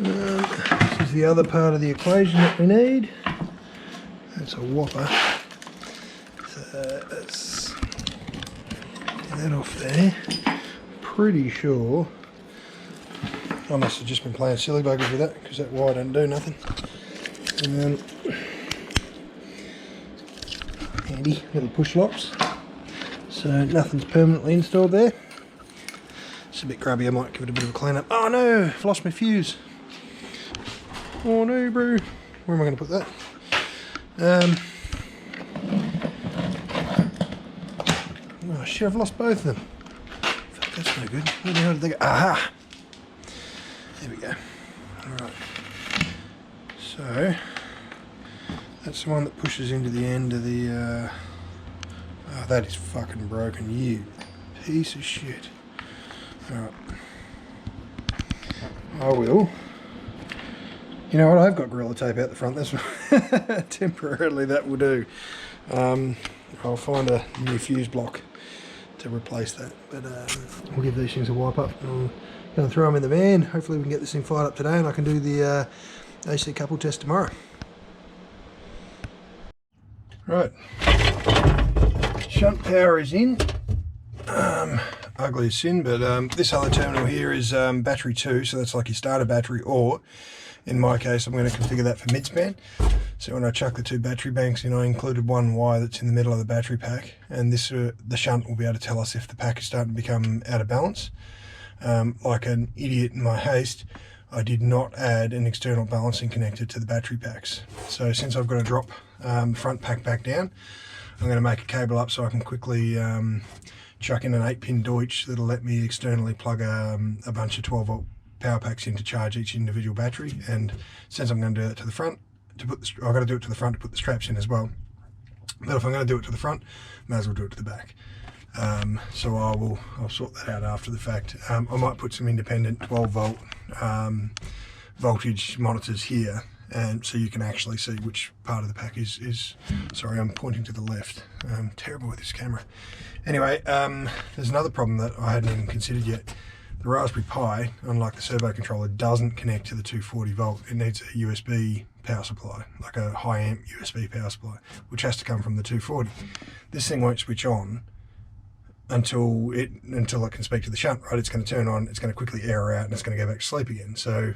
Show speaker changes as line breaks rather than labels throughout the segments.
This is the other part of the equation that we need. That's a whopper. So let's get that off there. Pretty sure I must have just been playing silly buggers with that, because that wire don't do nothing. Handy little push locks. So nothing's permanently installed there. It's a bit grubby, I might give it a bit of a clean up. Oh no, I've lost my fuse. Oh no, bro. Where am I going to put that? Oh shit, I've lost both of them. Fuck, that's no good. Where the hell did they go? Aha! There we go. Alright. So, that's the one that pushes into the end of the... Oh, that is fucking broken, you piece of shit. Alright. I will. You know what, I've got Gorilla Tape out the front. That's temporarily that will do. I'll find a new fuse block to replace that. But we'll give these things a wipe up. I'm going to throw them in the van. Hopefully we can get this thing fired up today and I can do the AC couple test tomorrow. Right. Shunt power is in. Ugly as sin, but this other terminal here is battery 2, so that's like your starter battery, or in my case I'm going to configure that for mid-span. So when I chuck the two battery banks in, I included one wire that's in the middle of the battery pack, and this the shunt will be able to tell us if the pack is starting to become out of balance. Like an idiot in my haste, I did not add an external balancing connector to the battery packs. So since I've got to drop the front pack back down, I'm going to make a cable up so I can quickly chuck in an 8-pin Deutsch that'll let me externally plug a bunch of 12-volt power packs in to charge each individual battery. And since I'm going to do that to the front, I've got to do it to the front to put the straps in as well. But if I'm going to do it to the front, may as well do it to the back. So I'll sort that out after the fact. I might put some independent 12-volt voltage monitors here, and so you can actually see which part of the pack is sorry, I'm pointing to the left. I'm terrible with this camera. Anyway, there's another problem that I hadn't even considered yet. The Raspberry Pi, unlike the servo controller, doesn't connect to the 240 volt. It needs a USB power supply, like a high amp USB power supply, which has to come from the 240. This thing won't switch on until it can speak to the shunt, right? It's going to turn on, it's going to quickly error out, and it's going to go back to sleep again. So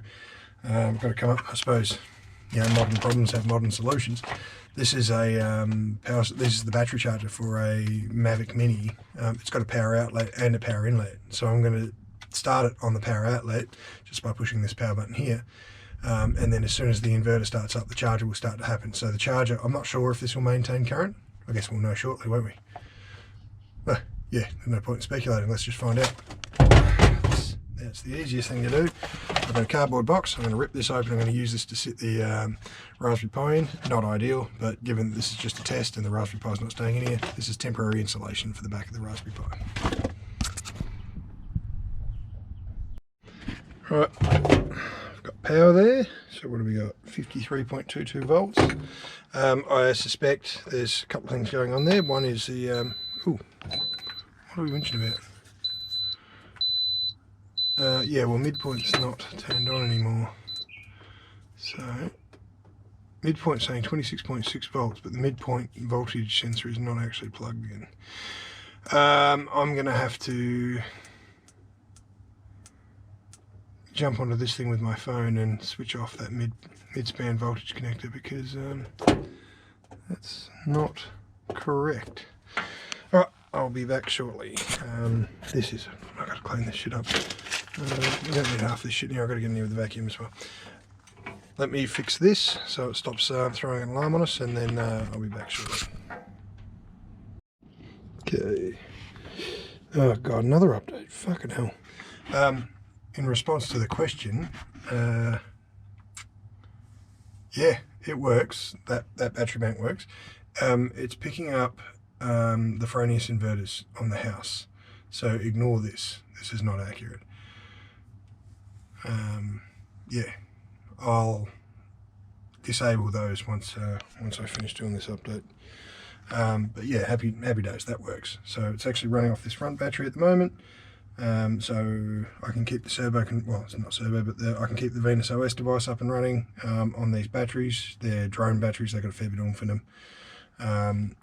I've got to come up, I suppose, you know, modern problems have modern solutions. This is a this is the battery charger for a Mavic Mini. It's got a power outlet and a power inlet. So I'm going to start it on the power outlet just by pushing this power button here. And then as soon as the inverter starts up, the charger will start to happen. So the charger, I'm not sure if this will maintain current. I guess we'll know shortly, won't we? Well, yeah, there's no point in speculating. Let's just find out. That's the easiest thing to do. I've got a cardboard box. I'm going to rip this open. I'm going to use this to sit the Raspberry Pi in. Not ideal, but given this is just a test and the Raspberry Pi is not staying in here, this is temporary insulation for the back of the Raspberry Pi. Right, I've got power there. So what have we got? 53.22 volts. I suspect there's a couple of things going on there. One is the, ooh, what are we mentioning about? Yeah, well, midpoint's not turned on anymore. So, midpoint's saying 26.6 volts, but the midpoint voltage sensor is not actually plugged in. I'm going to have to jump onto this thing with my phone and switch off that mid-span voltage connector, because that's not correct. Alright, I'll be back shortly. I've got to clean this shit up. We don't need half this shit in here. I've got to get in here with the vacuum as well. Let me fix this so it stops throwing an alarm on us, and then I'll be back shortly. Okay. Oh god, another update. Fucking hell. In response to the question, yeah, it works. That battery bank works. It's picking up the Fronius inverters on the house. So ignore this. This is not accurate. Yeah, I'll disable those once I finish doing this update. But yeah, happy days, that works. So it's actually running off this front battery at the moment. So I can keep the cerbo, well, it's not cerbo, but I can keep the Venus OS device up and running on these batteries. They're drone batteries, they've got a fair bit on for them.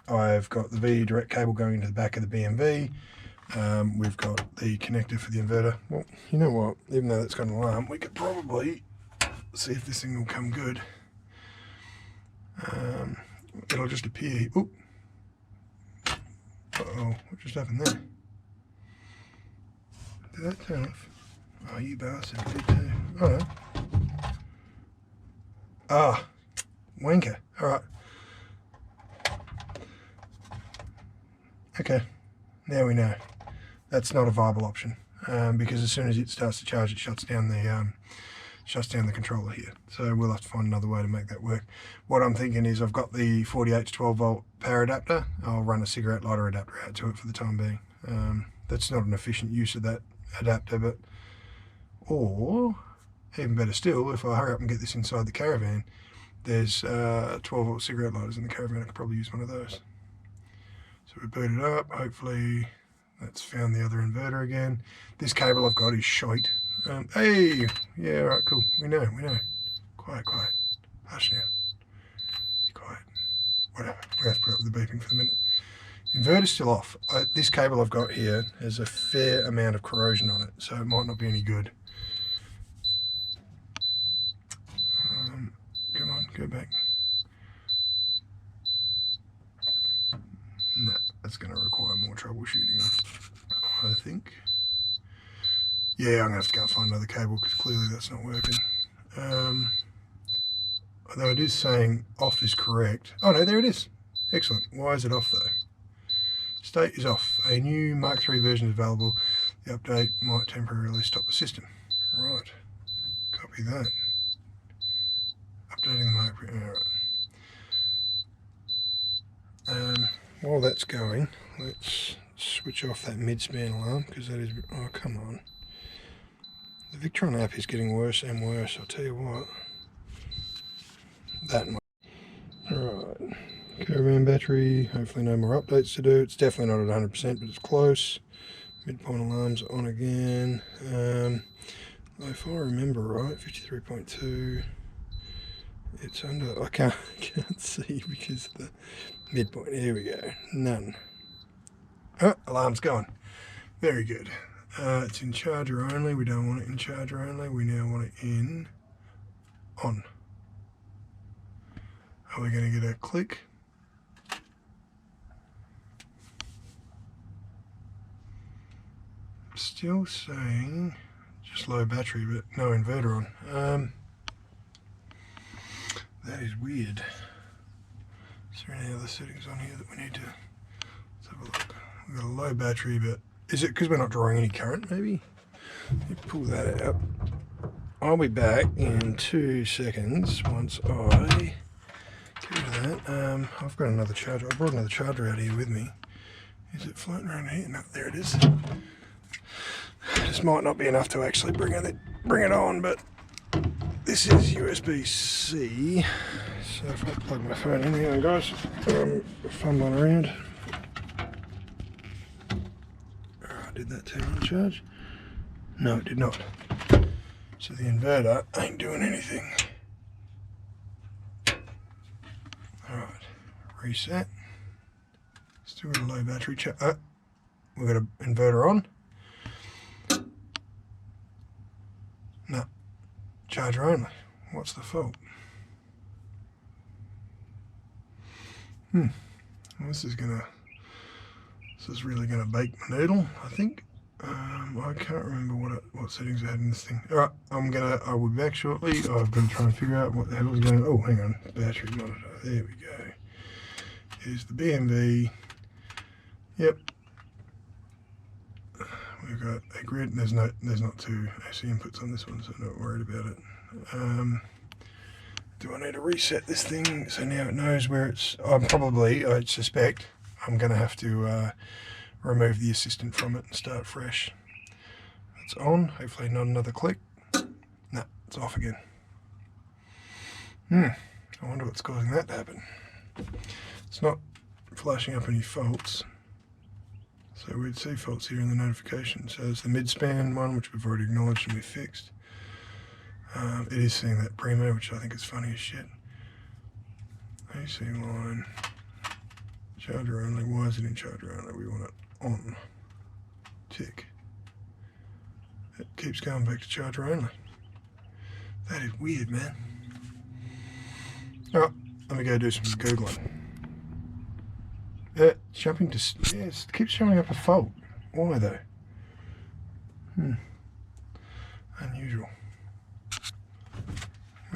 I've got the V direct cable going into the back of the BMV. We've got the connector for the inverter. Well, you know what, even though that's got an alarm, we could probably see if this thing will come good. It'll just appear. Oop. Uh-oh, what just happened there? Did that turn off? Oh, you bastard, it did too. Oh no. Ah, wanker. Alright. Okay, now we know. That's not a viable option, because as soon as it starts to charge, it shuts down the controller here. So we'll have to find another way to make that work. What I'm thinking is I've got the 48 to 12 volt power adapter. I'll run a cigarette lighter adapter out to it for the time being. That's not an efficient use of that adapter, but, or even better still, if I hurry up and get this inside the caravan, there's 12 volt cigarette lighters in the caravan. I could probably use one of those. So we boot it up, hopefully that's found the other inverter again. This cable I've got is shite. Hey, yeah, right, cool. We know. Quiet. Hush now. Be quiet. Whatever. We have to put up with the beeping for the minute. Inverter's still off. This cable I've got here has a fair amount of corrosion on it, so it might not be any good. Come on, go back. No, that's going to require more troubleshooting, I think. Yeah, I'm going to have to go and find another cable because clearly that's not working. Although it is saying off is correct. Oh no, there it is. Excellent. Why is it off though? State is off. A new Mark III version is available. The update might temporarily stop the system. Right. Copy that. Updating the Mark III. Alright. While that's going, let's switch off that mid-span alarm because that is... Oh, come on. The Victron app is getting worse and worse, I'll tell you what. That one. Alright. Caravan battery, hopefully no more updates to do. It's definitely not at 100%, but it's close. Midpoint alarms are on again. If I remember right, 53.2. It's under... I can't see because of the midpoint. Here we go. None. Oh, alarm's gone. Very good. It's in charger only. We don't want it in charger only. We now want it in on. Are we going to get a click? Still saying just low battery, but no inverter on. That is weird. Is there any other settings on here that we need to... Let's have a look. We've got a low battery, but is it because we're not drawing any current, maybe? Let me pull that out. I'll be back in 2 seconds once I get rid of that. I've got another charger. I brought another charger out here with me. Is it floating around here? No, there it is. This might not be enough to actually bring it on, but this is USB-C. So if I plug my phone in here, guys, fumbling around. Did that turn on charge? No, it did not. So the inverter ain't doing anything. Alright, reset. Still got a low battery charge. Oh, we've got an inverter on. No, charger only. What's the fault? Well, this is really gonna bake my noodle, I think. I can't remember what settings I had in this thing. Alright, I will be back shortly. I've got to try and figure out what the hell is going on. Oh, hang on, battery monitor. There we go. Here's the BMV. Yep. We've got a grid. There's not two AC inputs on this one, so I'm not worried about it. Do I need to reset this thing so now it knows where it's... I suspect I'm going to have to remove the assistant from it and start fresh. It's on, hopefully not another click. No, it's off again. I wonder what's causing that to happen. It's not flashing up any faults. So we'd see faults here in the notification. So there's the mid-span one, which we've already acknowledged and we fixed. It is seeing that primo, which I think is funny as shit. AC line, charger only. Why is it in charger only? We want it on. Tick. It keeps going back to charger only. That is weird, man. Alright, let me go do some Googling. Jumping to... Yeah, it keeps showing up a fault. Why though? Unusual.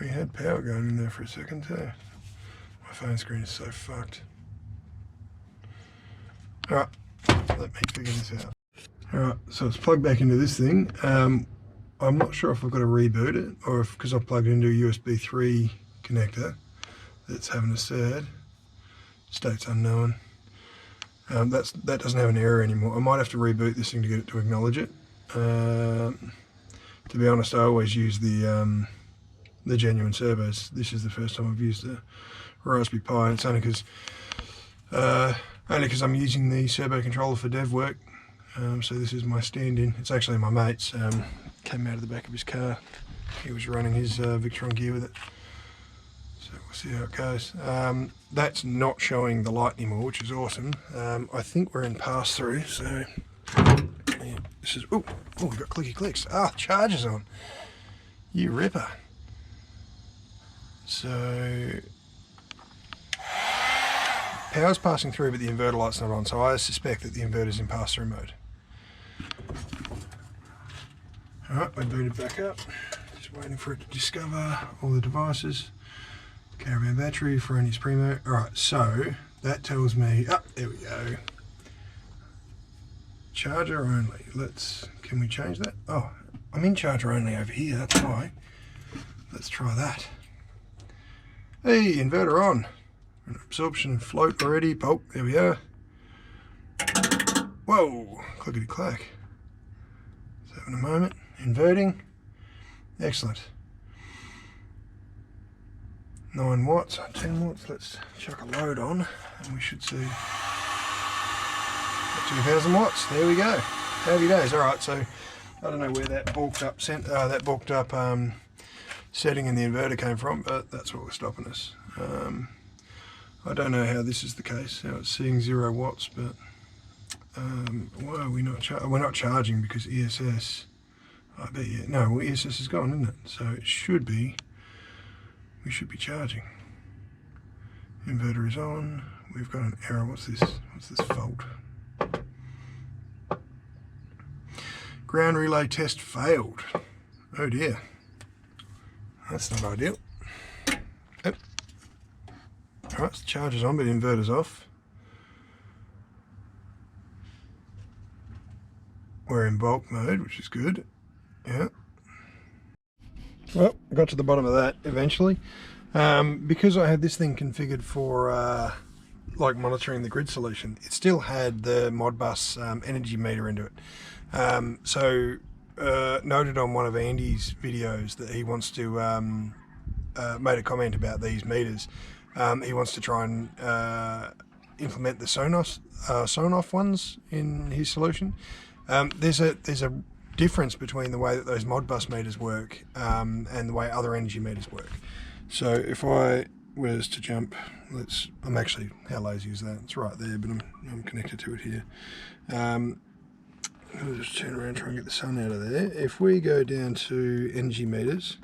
We had power going in there for a second too. My phone screen is so fucked. Alright, let me figure this out. Alright, so it's plugged back into this thing. I'm not sure if I've got to reboot it or if, because I've plugged it into a USB 3 connector, that's having a SAD. State's unknown. That doesn't have an error anymore. I might have to reboot this thing to get it to acknowledge it. To be honest, I always use the genuine servos. This is the first time I've used a Raspberry Pi, and it's only because I'm using the servo controller for dev work. So this is my stand-in. It's actually my mate's. Came out of the back of his car. He was running his Victron gear with it. So we'll see how it goes. That's not showing the light anymore, which is awesome. I think we're in pass-through, so yeah, this is... Oh, we got clicky clicks. Ah, charger's on. You ripper. So power's passing through, but the inverter light's not on, so I suspect that the inverter's in pass-through mode. Alright, we booted back up. Just waiting for it to discover all the devices. Caravan battery, Ferroni's Primo. Alright, so that tells me... Ah, there we go. Charger only. Can we change that? Oh, I'm in charger only over here, that's why. Let's try that. Hey, inverter on. Absorption float already. Oh, there we are. Whoa, clickety clack. So in a moment, inverting. Excellent. 9 watts, 10 watts. Let's chuck a load on, and we should see 2000 watts. There we go. Happy days. All right. So I don't know where that bulked up setting in the inverter came from, but that's what was stopping us. I don't know how this is the case. Now it's seeing 0 watts, but why are we not we're not charging because ESS. I bet you. No, well, ESS is gone, isn't it? So it should be. We should be charging. Inverter is on. We've got an error. What's this? What's this fault? Ground relay test failed. Oh dear. That's not ideal. Oh. Alright, so the charger's on, but the inverter's off. We're in bulk mode, which is good. Yeah. Well, got to the bottom of that eventually. Because I had this thing configured for like monitoring the grid solution, it still had the Modbus energy meter into it. So noted on one of Andy's videos that he wants to made a comment about these meters. He wants to try and implement the Sonoff ones in his solution. There's a difference between the way that those Modbus meters work and the way other energy meters work. So if I was to jump, I'm actually, how lazy is that? It's right there, but I'm connected to it here. I'll just turn around and try and get the sun out of there. If we go down to energy meters,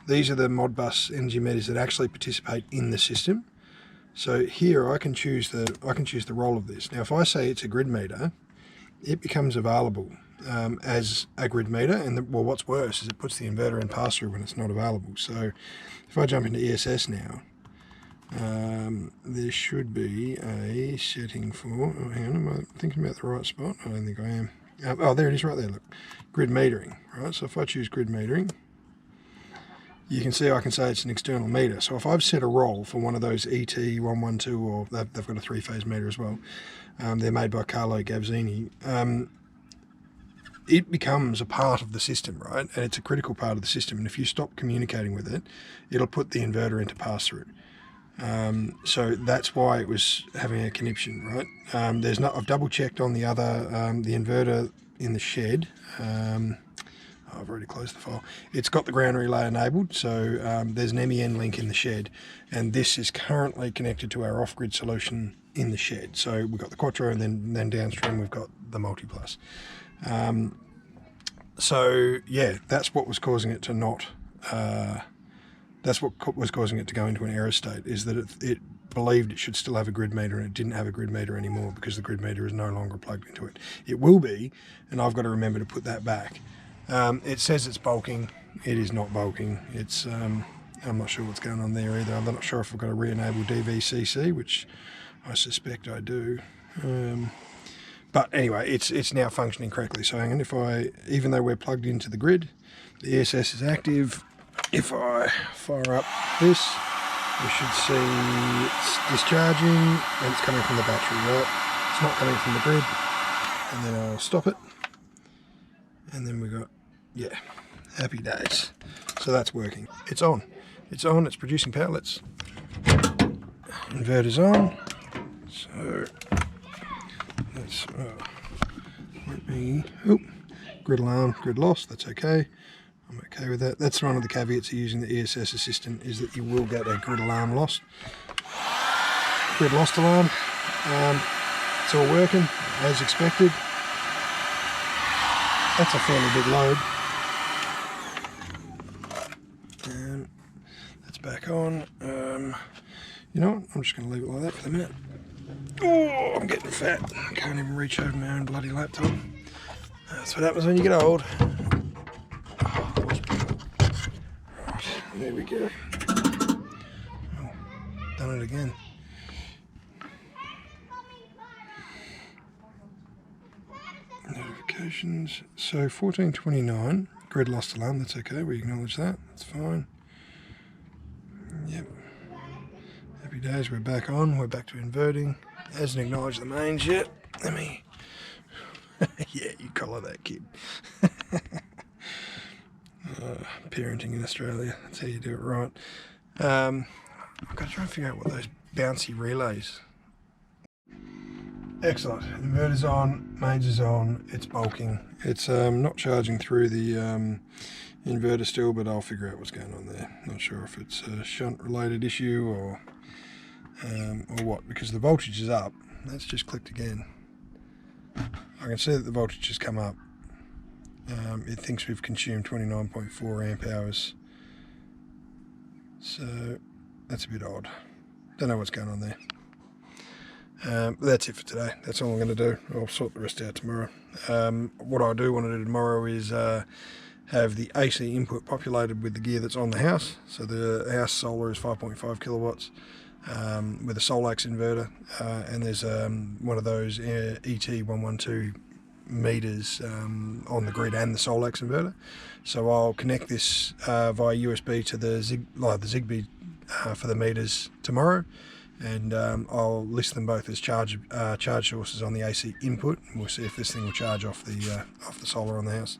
these are the Modbus energy meters that actually participate in the system. So here I can choose the role of this. Now if I say it's a grid meter, it becomes available as a grid meter, and well, what's worse is it puts the inverter in pass-through when it's not available. So if I jump into ESS now, there should be a setting for, oh hang on, am I thinking about the right spot? I don't think I am. Oh, there it is right there, look. Grid metering, right? So if I choose grid metering, you can see I can say it's an external meter. So if I've set a role for one of those ET112, or they've got a 3-phase meter as well, they're made by Carlo Gavzini, it becomes a part of the system, right? And it's a critical part of the system. And if you stop communicating with it, it'll put the inverter into pass-through. So that's why it was having a conniption, right? I've double checked on the other, the inverter in the shed. I've already closed the file. It's got the ground relay enabled, so there's an MEN link in the shed, and this is currently connected to our off-grid solution in the shed. So we've got the Quattro, and then downstream we've got the MultiPlus. So yeah, that's what was causing it to not. That's what was causing it to go into an error state, is that it believed it should still have a grid meter, and it didn't have a grid meter anymore because the grid meter is no longer plugged into it. It will be, and I've got to remember to put that back. It says it's bulking. It is not bulking. It's I'm not sure what's going on there either. I'm not sure if I've got to re-enable DVCC, which I suspect I do. But anyway, it's now functioning correctly. So hang on, even though we're plugged into the grid, the ESS is active. If I fire up this, we should see it's discharging, and it's coming from the battery, right? It's not coming from the grid. And then I'll stop it. And then we got, yeah, happy days. So that's working. It's on. It's on, it's producing power. Inverter's on. So let's grid alarm, grid loss, that's okay. I'm okay with that. That's one of the caveats of using the ESS assistant, is that you will get a grid alarm lost. Grid lost alarm. It's all working as expected. That's a fairly big load. That's back on. You know what? I'm just going to leave it like that for the minute. Oh, I'm getting fat. I can't even reach over my own bloody laptop. That's what happens when you get old. Right, there we go. Oh, done it again. Notifications. So 1429, grid lost alarm, that's okay, we acknowledge that, that's fine. Yep. Happy days, we're back on, we're back to inverting. Hasn't acknowledged the mains yet. Let me... yeah, you collar that kid. Parenting in Australia, that's how you do it right. I've got to try and figure out what those bouncy relays. Excellent. Inverter's on, mains is on, it's bulking. It's not charging through the inverter still, but I'll figure out what's going on there. Not sure if it's a shunt related issue or what, because the voltage is up. Let's just click again. I can see that the voltage has come up. It thinks we've consumed 29.4 amp hours. So that's a bit odd. Don't know what's going on there. That's it for today. That's all I'm going to do. I'll sort the rest out tomorrow. What I do want to do tomorrow is have the AC input populated with the gear that's on the house. So the house solar is 5.5 kilowatts with a Solax inverter, and there's one of those ET112 meters on the grid and the Solax inverter. So I'll connect this via USB to the Zigbee for the meters tomorrow, and I'll list them both as charge sources on the AC input, and we'll see if this thing will charge off the solar on the house.